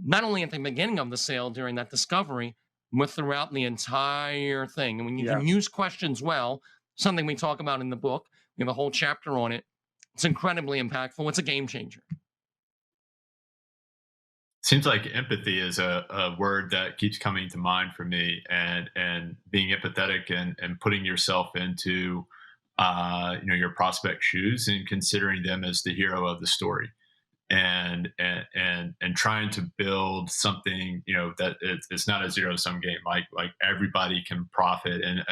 not only at the beginning of the sale during that discovery, but throughout the entire thing. And when you can use questions well, something we talk about in the book, we have a whole chapter on it, It's incredibly impactful. It's a game changer. Seems like empathy is a word that keeps coming to mind for me, and being empathetic and putting yourself into your prospect shoes and considering them as the hero of the story, and trying to build something, that it's not a zero sum game. Like everybody can profit, and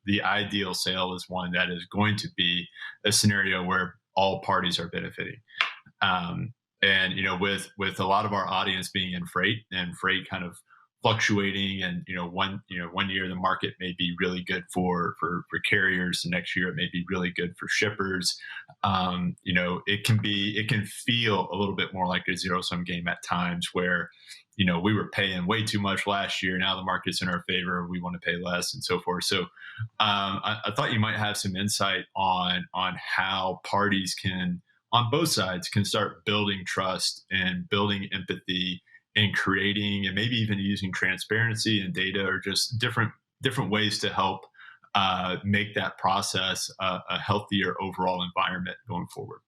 the ideal sale is one that is going to be a scenario where all parties are benefiting. um, and with a lot of our audience being in freight, and freight kind of fluctuating, and one year the market may be really good for carriers, the next year it may be really good for shippers. It can feel a little bit more like a zero sum game at times, where we were paying way too much last year, now the market's in our favor, we want to pay less, and so forth. So I thought you might have some insight on how parties can, on both sides, can start building trust and building empathy, and creating, and maybe even using transparency and data, or just different ways to help make that process a healthier overall environment going forward.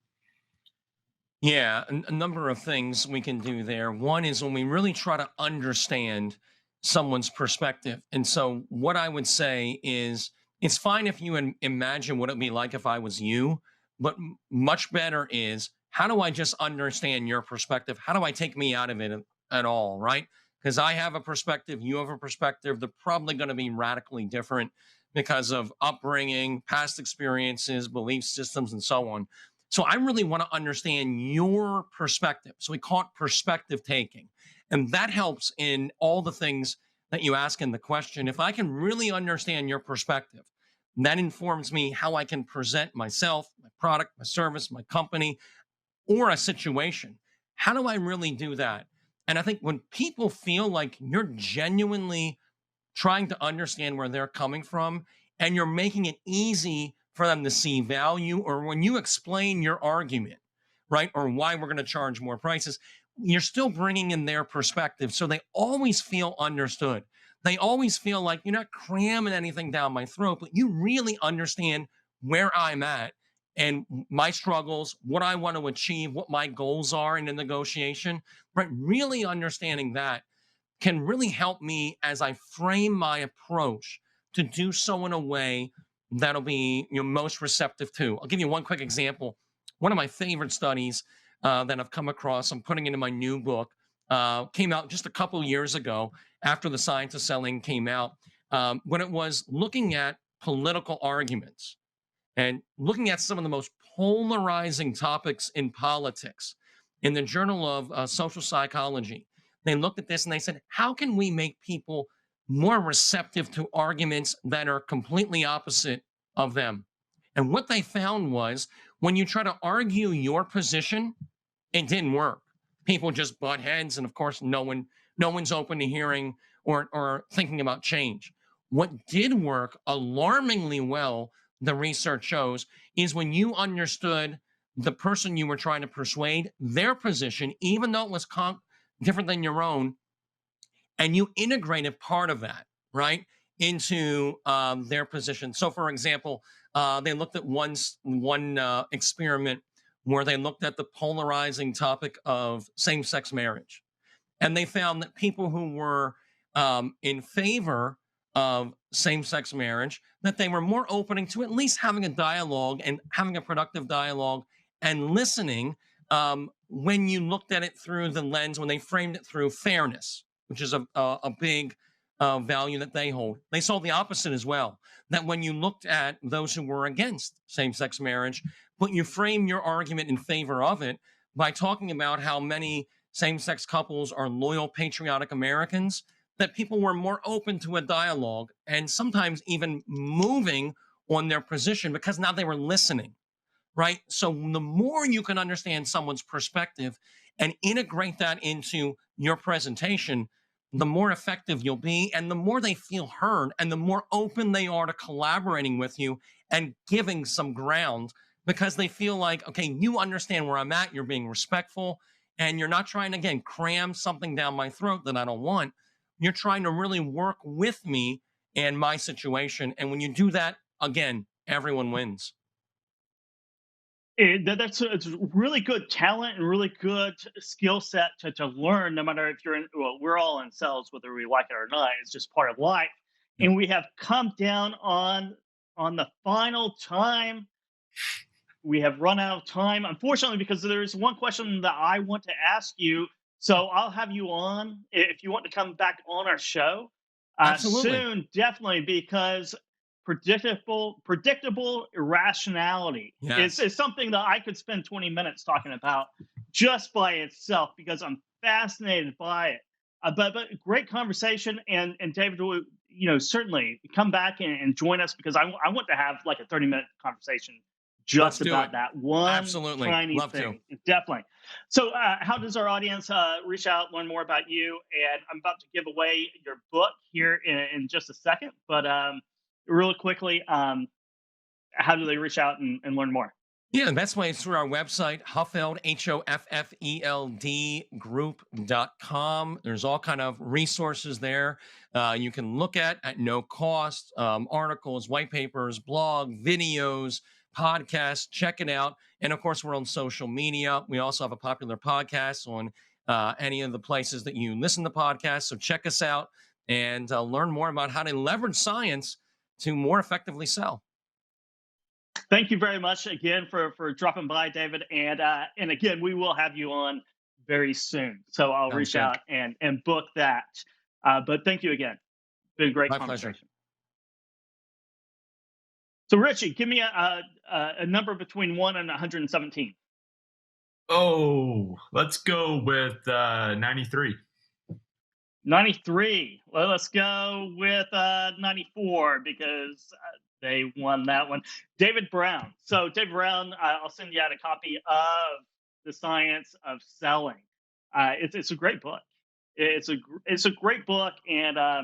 Yeah, a number of things we can do there. One is when we really try to understand someone's perspective. And so, what I would say is it's fine if you imagine what it'd be like if I was you, but much better is how do I just understand your perspective? How do I take me out of it at all, right? Because I have a perspective, you have a perspective. They're probably going to be radically different because of upbringing, past experiences, belief systems, and so on. So I really want to understand your perspective. So we call it perspective taking. And that helps in all the things that you ask in the question. If I can really understand your perspective, that informs me how I can present myself, my product, my service, my company, or a situation. How do I really do that? And I think when people feel like you're genuinely trying to understand where they're coming from, and you're making it easy for them to see value, or when you explain your argument, right, or why we're going to charge more prices, you're still bringing in their perspective. So they always feel understood. They always feel like you're not cramming anything down my throat, but you really understand where I'm at and my struggles, what I want to achieve, what my goals are in a negotiation, right? Really understanding that can really help me as I frame my approach to do so in a way that'll be most receptive to. I'll give you one quick example. One of my favorite studies that I've come across, I'm putting into my new book, came out just a couple years ago after The Science of Selling came out, when it was looking at political arguments and looking at some of the most polarizing topics in politics. In the Journal of Social Psychology, they looked at this and they said, how can we make people more receptive to arguments that are completely opposite of them? And what they found was when you try to argue your position, it didn't work. People just butt heads, and of course, no one's open to hearing or thinking about change. What did work alarmingly well, the research shows, is when you understood the person you were trying to persuade, their position, even though it was different than your own, and you integrated part of that, right, into their position. So, for example, they looked at one experiment where they looked at the polarizing topic of same-sex marriage, and they found that people who were in favor of same-sex marriage, that they were more opening to at least having a dialogue and having a productive dialogue and listening, when you looked at it through the lens, when they framed it through fairness, which is a big value that they hold. They saw the opposite as well, that when you looked at those who were against same-sex marriage, but you frame your argument in favor of it by talking about how many same-sex couples are loyal, patriotic Americans, that people were more open to a dialogue and sometimes even moving on their position because now they were listening, right? So the more you can understand someone's perspective and integrate that into your presentation, the more effective you'll be, and the more they feel heard, and the more open they are to collaborating with you and giving some ground, because they feel like, okay, you understand where I'm at, you're being respectful, and you're not trying to, again, cram something down my throat that I don't want. You're trying to really work with me and my situation. And when you do that, again, everyone wins. That's it's really good talent and really good skill set to learn, no matter if you're in, well, we're all in sales, whether we like it or not. It's just part of life. Yep. And we have come down on the final time. We have run out of time, unfortunately, because there's one question that I want to ask you. So I'll have you on if you want to come back on our show Absolutely. soon, definitely, because predictable irrationality Yes. is something that I could spend 20 minutes talking about just by itself, because I'm fascinated by it. But great conversation, and David will certainly come back and join us, because I want to have like a 30-minute conversation Let's just do about it. that one Absolutely. tiny Love thing. to. Definitely. So how does our audience reach out, learn more about you? And I'm about to give away your book here in just a second, but really quickly, how do they reach out and learn more? Yeah, the best way is through our website, Hoffeld, Hoffeld group.com. There's all kind of resources there you can look at no cost, articles, white papers, blog, videos, podcasts. Check it out. And of course, we're on social media. We also have a popular podcast on any of the places that you listen to podcasts. So check us out and learn more about how to leverage science to more effectively sell. Thank you very much again for dropping by, David. And again, we will have you on very soon. So I'll Sounds reach good. out and book that. But thank you again. Been a great My conversation. pleasure. So Richie, give me a number between 1 and 117. Oh, let's go with 93. 93. Well, let's go with 94, because they won that one. David Brown. So David Brown, I'll send you out a copy of The Science of Selling. It's a great book. It's a great book, and I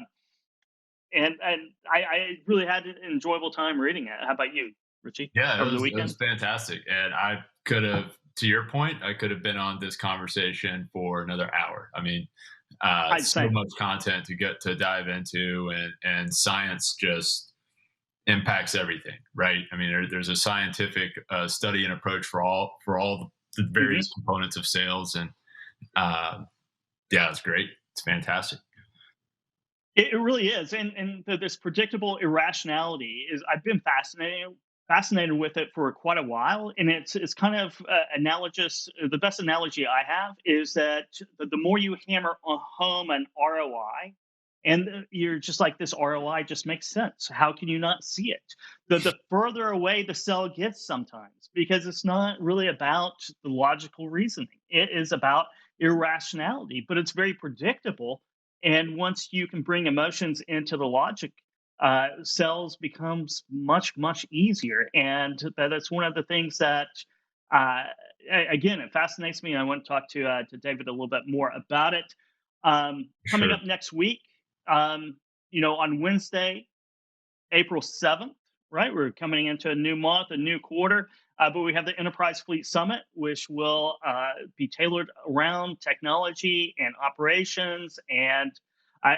really had an enjoyable time reading it. How about you, Richie? Yeah, Over the it weekend? was fantastic. And I could have, to your point, I could have been on this conversation for another hour. I mean, so much content to get to dive into, and science just impacts everything, right? I mean, there's a scientific study and approach for all the various components of sales, and yeah, it's great. It's fantastic. It really is, and this predictable irrationality is. I've been fascinated with it for quite a while, and it's kind of analogous. The best analogy I have is that the more you hammer home an ROI, and you're just like, this ROI just makes sense. How can you not see it? The further away the sell gets sometimes, because it's not really about the logical reasoning. It is about irrationality, but it's very predictable. And once you can bring emotions into the logic, sales becomes much easier. And that's one of the things that, again, it fascinates me. I want to talk to David a little bit more about it. Coming up next week, on Wednesday, April 7th, right? We're coming into a new month, a new quarter. But we have the Enterprise Fleet Summit, which will be tailored around technology and operations and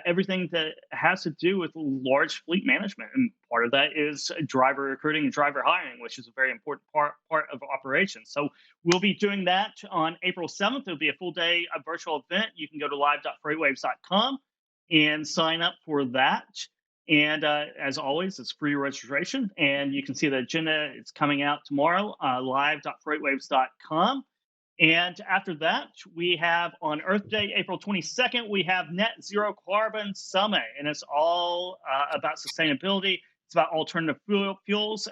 everything that has to do with large fleet management. And part of that is driver recruiting and driver hiring, which is a very important part of operations. So we'll be doing that on April 7th. It'll be a full day virtual event. You can go to live.freightwaves.com and sign up for that. And as always, it's free registration, and you can see the agenda. It's coming out tomorrow, live.freightwaves.com. And after that, we have on Earth Day, April 22nd, we have Net Zero Carbon Summit, and it's all about sustainability. It's about alternative fuels.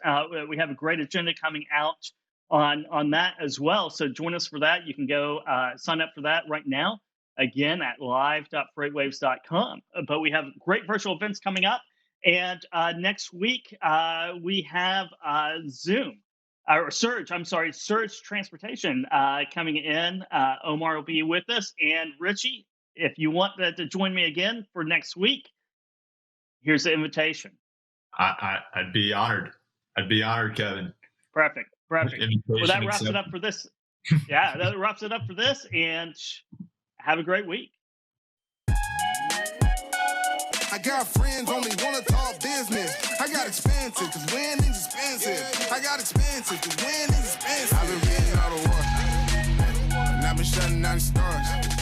We have a great agenda coming out on that as well. So join us for that. You can go sign up for that right now. Again, at live.freightwaves.com. But we have great virtual events coming up. And next week, we have Surge Transportation coming in. Omar will be with us. And Richie, if you want to join me again for next week, here's the invitation. I'd be honored. I'd be honored, Kevin. Perfect. Well, that wraps accepted. it up for this. Yeah, that wraps it up for this. And have a great week. I got friends only wanna talk business. I got expensive, cause winning's expensive. I got expensive, cause winning's expensive. I've been reading all the war, and I've been shutting down the stars.